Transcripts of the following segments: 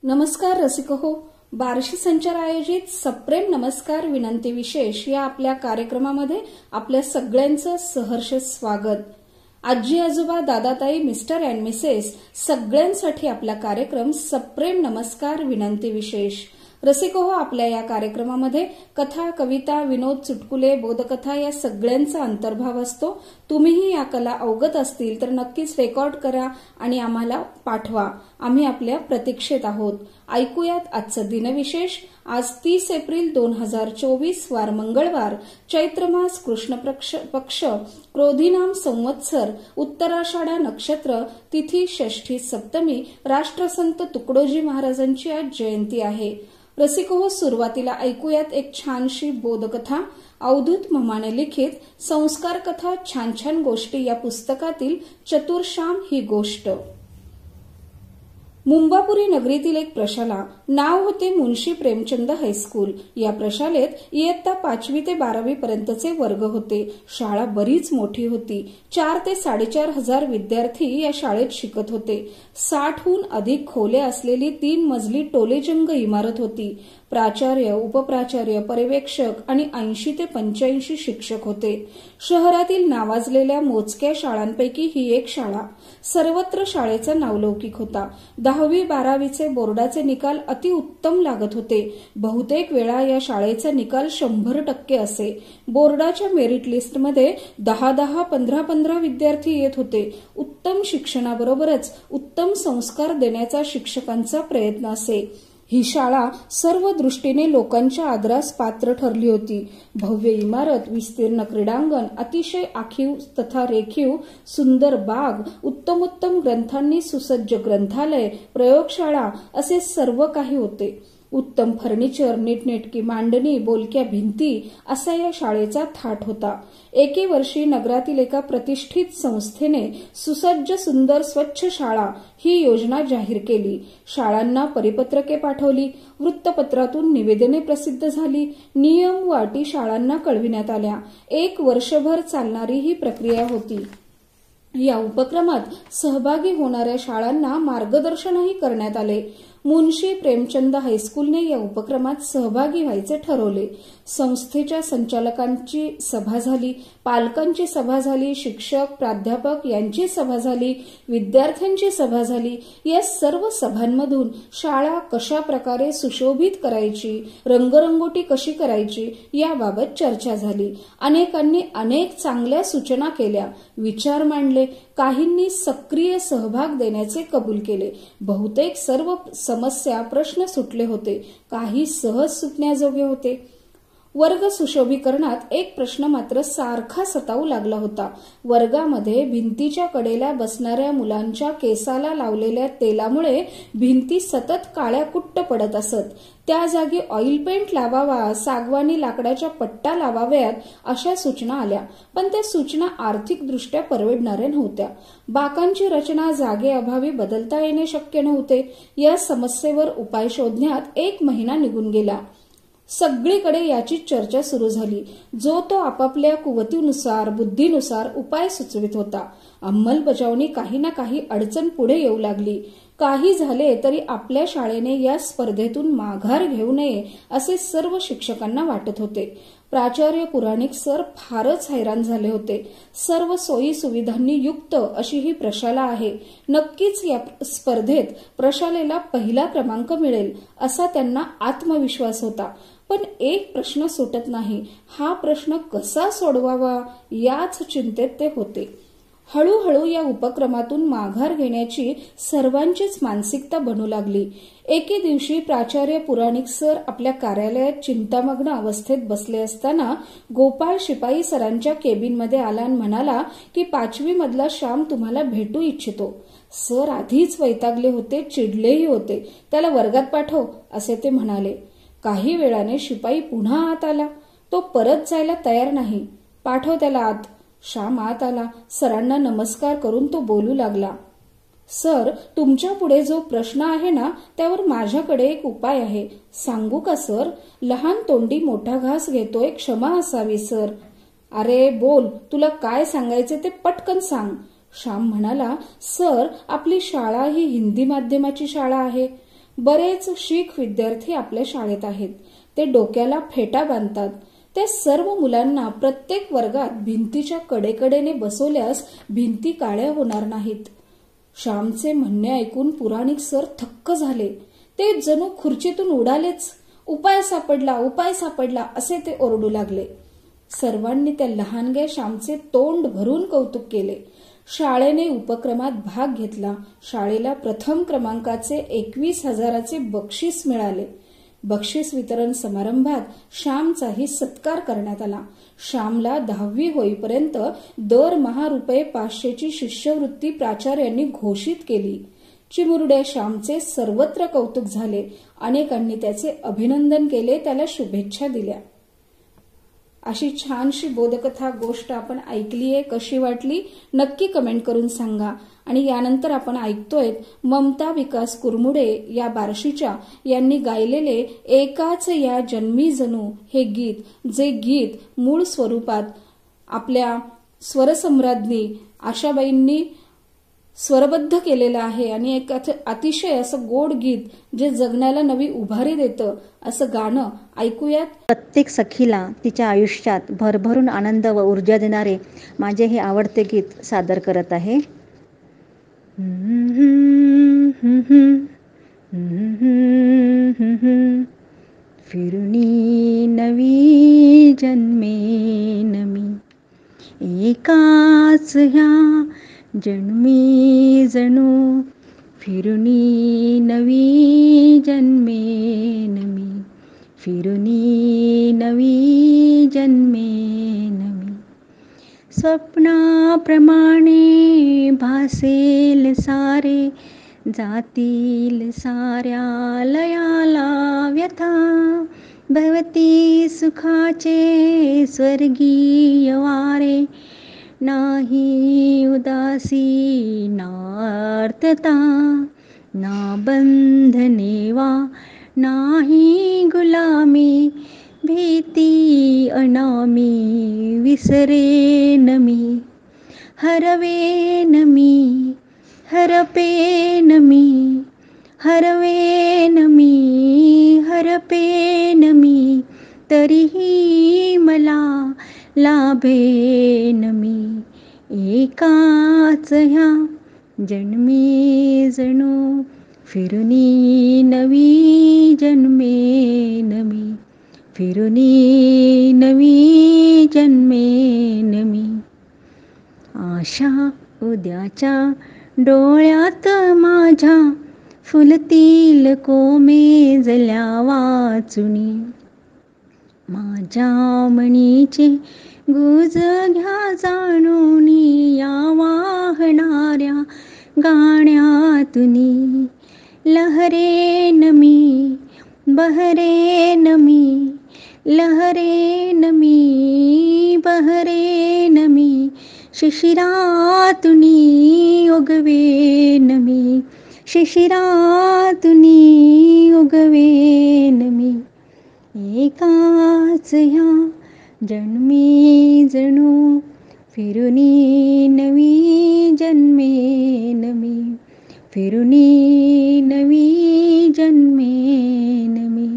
नमस्कार रसिको, बार्शी संचार आयोजित सप्रेम नमस्कार विनंती विशेष या आपल्या कार्यक्रमामध्ये आपल्या सगळ्यांचं सहर्ष स्वागत। आजी आजोबा दादाताई मिस्टर अँड मिसेस सगळ्यांसाठी आपला कार्यक्रम सप्रेम नमस्कार विनंती विशेष। रसिको, आपल्या या कार्यक्रमामध्ये कथा, कविता, विनोद, चुटकुले, बोधकथा या सगळ्यांचा अंतर्भाव असतो। तुम्हीही या कला अवगत असतील तर नक्कीच रेकॉर्ड करा आणि आम्हाला पाठवा। आम्ही आपल्या प्रतीक्षेत आहोत। ऐकूयात आजचं दिनविशेष। आज 30 एप्रिल 2024 वार मंगळवार, चैत्र मास, कृष्ण पक्ष, क्रोधीनाम संवत्सर, उत्तराषाढा नक्षत्र, तिथी षष्ठी सप्तमी, राष्ट्रसंत तुकडोजी महाराजांची आज जयंती आहे। रसिको, सुरुवातीला ऐकूयात एक छानशी बोधकथा। अवधूत म्हमाने लिखित संस्कार कथा छान छान गोष्टी या पुस्तकातील चतुर्श्याम ही गोष्ट। मुंबापुरी नगरीतील एक प्रशाला, नाव होते मुंशी प्रेमचंद हायस्कूल। या प्रशालेत इयत्ता 5वी ते 12वी पर्यंतचे वर्ग होते। शाळा बरीच मोठी होती। 4 ते 4.5 हजार विद्यार्थी या शाळेत शिकत होते। 60हून अधिक खोल्या असलेली 3 मजली टोलेजंग इमारत होती। प्राचार्य, उपप्राचार्य, पर्यवेक्षक आणि 80 ते 85 शिक्षक होते। शहरातील नावाजलेल्या मोजक्या शाळांपैकी ही एक शाळा। सर्वत्र शाळेचा नावलौकिक होता। 10वी 12वीचे बोर्डाचे निकाल अतिउत्तम लागत होते। बहुतेक वेळा या शाळेचा निकाल 100% असे। बोर्डाच्या मेरिट लिस्टमध्ये 10-10, 15-15 विद्यार्थी येत होते। उत्तम शिक्षणाबरोबरच उत्तम संस्कार देण्याचा शिक्षकांचा प्रयत्न असे। ही शाळा सर्व दृष्टीने लोकांच्या आदरास पात्र ठरली होती। भव्य इमारत, विस्तीर्ण क्रीडांगण, अतिशय आखीव तथा रेखीव सुंदर बाग, उत्तमोत्तम ग्रंथांनी सुसज्ज ग्रंथालय, प्रयोगशाळा असे सर्व काही होते। उत्तम फर्निचर, नीटनेटकी मांडणी, बोलक्या भिंती असा या शाळेचा थाट होता। एके वर्षी नगरातील एका प्रतिष्ठित संस्थेने सुसज्ज सुंदर स्वच्छ शाळा ही योजना जाहीर केली। शाळांना परिपत्रके पाठवली, वृत्तपत्रातून निवेदने प्रसिद्ध झाली, नियम व अटी शाळांना कळविण्यात आल्या। 1 वर्षभर चालणारी ही प्रक्रिया होती। या उपक्रमात सहभागी होणाऱ्या शाळांना मार्गदर्शनही करण्यात आले। मुंशी प्रेमचंद हायस्कूलने या उपक्रमात सहभागी व्हायचे ठरवले। संस्थेच्या संचालकांची सभा झाली, पालकांची सभा झाली, शिक्षक, प्राध्यापक यांची सभा झाली, विद्यार्थ्यांची सभा झाली। या सर्व सभांमधून शाळा कशा प्रकारे सुशोभित करायची, रंगरंगोटी कशी करायची याबाबत चर्चा झाली। अनेकांनी अनेक चांगल्या सूचना केल्या, विचार मांडले, काहींनी सक्रिय सहभाग देण्याचे कबूल केले। बहुतेक सर्व समस्या, प्रश्न सुटले होते, काही सहज सुटण्याजोगे होते। वर्ग सुशोभीकरणात एक प्रश्न मात्र सारखा सतावू लागला होता। वर्गामध्ये भिंतीच्या कडेला बसणाऱ्या मुलांच्या केसाला लावलेल्या तेलामुळे भिंती सतत काळ्या कुट्ट पडत असत। त्या जागी ऑइल पेंट लावावा, सागवानी लाकडाच्या पट्ट्या लावाव्यात अशा सूचना आल्या, पण त्या सूचना आर्थिकदृष्ट्या परवडणाऱ्या नव्हत्या। बाकांची रचना जागेअभावी बदलता येणे शक्य नव्हते। या समस्येवर उपाय शोधण्यात 1 महिना निघून गेला। सगळीकडे याची चर्चा सुरू झाली। जो तो आपापल्या कुवतीनुसार, बुद्धीनुसार उपाय सुचवित होता। अंमलबजावणी काही ना काही अडचण पुढे येऊ लागली। काही झाले तरी आपल्या शाळेने या स्पर्धेतून माघार घेऊ नये असे सर्व शिक्षकांना वाटत होते। प्राचार्य पुराणिक सर फारच हैराण झाले होते। सर्व सोयी सुविधांनी युक्त अशी ही प्रशाला आहे। नक्कीच या स्पर्धेत प्रशालेला पहिला क्रमांक मिळेल असा त्यांना आत्मविश्वास होता। पण एक प्रश्न सुटत नाही। हा प्रश्न कसा सोडवावा याच चिंतेत ते होते। हळूहळू या उपक्रमातून माघार घेण्याची सर्वांचीच मानसिकता बनू लागली। एके दिवशी प्राचार्य पुराणिक सर आपल्या कार्यालयात चिंतामग्न अवस्थेत बसले असताना गोपाळ शिपाई सरांच्या केबिनमध्ये आला आणि म्हणाला की 5वी मधला श्याम तुम्हाला भेटू इच्छितो। सर आधीच वैतागले होते, चिडलेही होते। त्याला वर्गात पाठव असे ते म्हणाले। काही वेळाने शिपाई पुन्हा आत आला। तो परत जायला तयार नाही। पाठव त्याला आत। श्याम आत आला। सरांना नमस्कार करून तो बोलू लागला, सर, तुमच्या पुढे जो प्रश्न आहे ना त्यावर माझ्याकडे एक उपाय आहे। सांगू का सर? लहान तोंडी मोठा घास घेतोय, क्षमा असावी सर। अरे बोल, तुला काय सांगायचे ते पटकन सांग। श्याम म्हणाला, सर, आपली शाळा ही हिंदी माध्यमाची शाळा आहे। बरेच शीख विद्यार्थी आपल्या शाळेत आहेत. ते डोक्याला फेटा बांधतात. त्या सर्व मुलांना प्रत्येक वर्गात भिंतीच्या कडेकडेने बसवल्यास भिंती काळ्या होणार नाहीत. श्यामचे म्हणणे ऐकून पुराणिक सर थक्क झाले. ते जणू खुर्चीतून उडालेच. उपाय सापडला, उपाय सापडला असे ते ओरडू लागले. सर्वांनी त्या लहानग्या श्यामचे तोंड भरून कौतुक केले. शाळेने उपक्रमात भाग घेतला. शाळेला प्रथम क्रमांकाचे 21,000चे बक्षीस मिळाले. बक्षीस वितरण समारंभात श्यामचाही सत्कार करण्यात आला. श्यामला 10वी होईपर्यंत दरमहा ₹500ची शिष्यवृत्ती प्राचार्यांनी घोषित केली. चिमुरड्या श्यामचे सर्वत्र कौतुक झाले. अनेकांनी त्याचे अभिनंदन केले, त्याला शुभेच्छा दिल्या. अशी छानशी बोधकथा गोष्ट आपण ऐकलीये. कशी वाटली नक्की कमेंट करून सांगा. आणि यानंतर आपण ऐकतोय ममता विकास कुरमुडे या बार्शीच्या यांनी गायलेले एकाच या जन्मी जणू हे गीत, जे गीत मूळ स्वरूपात आपल्या स्वरसम्राज्ञी आशाबाईंनी स्वरबद्ध केलेलं आहे. आणि एक अतिशय असं गोड गीत जे जगण्याला नवी उभारी देतं असं गाणं ऐकूयात. प्रत्येक सखीला तिच्या आयुष्यात भरभरून आनंद व ऊर्जा देणारे माझे हे आवडते गीत सादर करत आहे. फिरुनी नवी जन्मे नमी, एकाच ह्या जन्मी जणू. फिरुनी नवी जन्मे नमी, फिरुनी नवी जन्मे नमी. स्वप्नाप्रमाणे भासेल सारे, जातील साऱ्या लयाला व्यथा. भवती सुखाचे स्वर्गीय वारे, नाही उदासी नार्तता. ना बंधने वा नाही गुलामी, भीती अनामी विसरेन मी. हरवेन मी, हरपेन मी, हरवेन मी, हरपेन मी. तरीही मला लाभेन मी, एकाच ह्या जन्मी जणू. फिरुनी नवी जन्मे नमी, फिरुनी नवी जन्मे नमी. आशा उद्याच्या डोळ्यात माझ्या, फुलतील कोमेजल्या वाचुनी. माझ्या मनीचे गुज घ्या जाणूनी, या वाहणाऱ्या गाण्यातुनी. लहरेन मी, बहरेन मी, लहरेन मी, बहरेन मी. शिशिरातुनी उगवेन मी, शिशिरातुनी उगवेन मी. एकाच ह्या जन्मी जणू. फिरुनी नवी जन्मे नमी, फिरुनी नवी जन्मे नमी.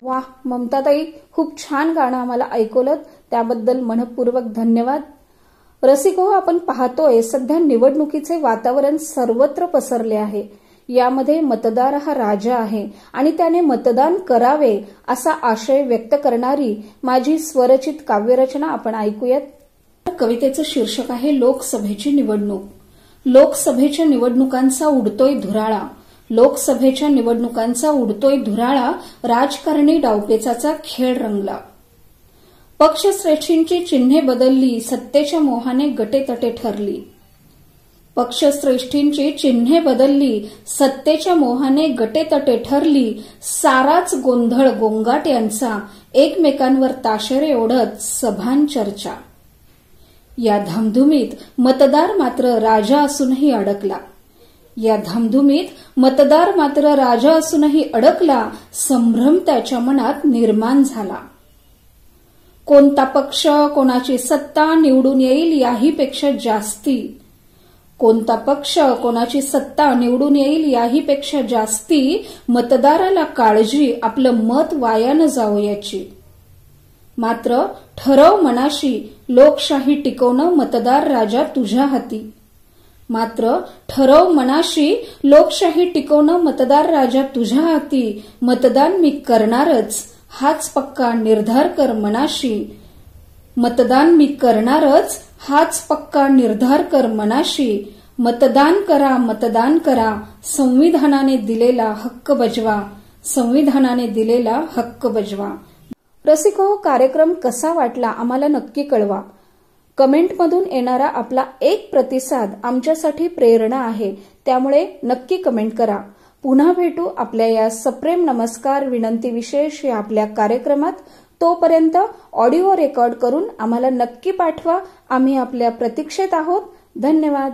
वाह ममताताई, खूप छान गाणं आम्हाला ऐकवलं, त्याबद्दल मनपूर्वक धन्यवाद. रसिको, आपण पाहतोय सध्या निवडणुकीचे वातावरण सर्वत्र पसरले आहे. यामध्ये मतदार हा राजा आहे आणि त्याने मतदान करावे असा आशय व्यक्त करणारी माझी स्वरचित काव्यरचना आपण ऐकूयात. कवितेचं शीर्षक आहे लोकसभेची निवडणूक. लोकसभेच्या निवडणुकांचा उडतोय धुराळा, लोकसभेच्या निवडणुकांचा उडतोय धुराळा. राजकारणी डावपेचाचा खेळ रंगला. पक्षश्रेष्ठींची चिन्हे बदलली, सत्तेच्या मोहाने गटेतटे ठरली. पक्षश्रेष्ठींची चिन्हे बदलली, सत्तेच्या मोहाने गटेतटे ठरली. साराच गोंधळ गोंगाट यांचा, एकमेकांवर ताशेरे ओढत सभान चर्चा. या धामधुमीत मतदार मात्र राजा असूनही अडकला. या धामधुमीत मतदार मात्र राजा असूनही अडकला. संभ्रम त्याच्या मनात निर्माण झाला. कोणता पक्ष, कोणाची सत्ता निवडून येईल याहीपेक्षा जास्ती कोणता पक्ष, कोणाची सत्ता निवडून येईल याही पेक्षा जास्ती मतदाराला काळजी आपलं मत वाया न जावं याची. मात्र ठरव मनाशी, लोकशाही टिकवणं मतदार राजा तुझ्या हाती. मात्र ठरव मनाशी, लोकशाही टिकवणं मतदार राजा तुझ्या हाती. मतदान मी करणारच हाच पक्का निर्धार कर मनाशी. मतदान मी करणारच हाच पक्का निर्धार कर मनाशी. मतदान करा, मतदान करा, संविधानाने दिलेला हक्क बजवा, संविधानाने दिलेला हक्क बजवा. रसिको, कार्यक्रम कसा वाटला आम्हाला नक्की कळवा. कमेंटमधून येणारा आपला एक प्रतिसाद आमच्यासाठी प्रेरणा आहे, त्यामुळे नक्की कमेंट करा. पुन्हा भेटू आपल्या या सप्रेम नमस्कार विनंती विशेष या आपल्या कार्यक्रमात. तोपर्यंत ऑडिओ रेकॉर्ड करून आम्हाला नक्की पाठवा. आम्ही आपल्या प्रतीक्षेत आहोत. धन्यवाद.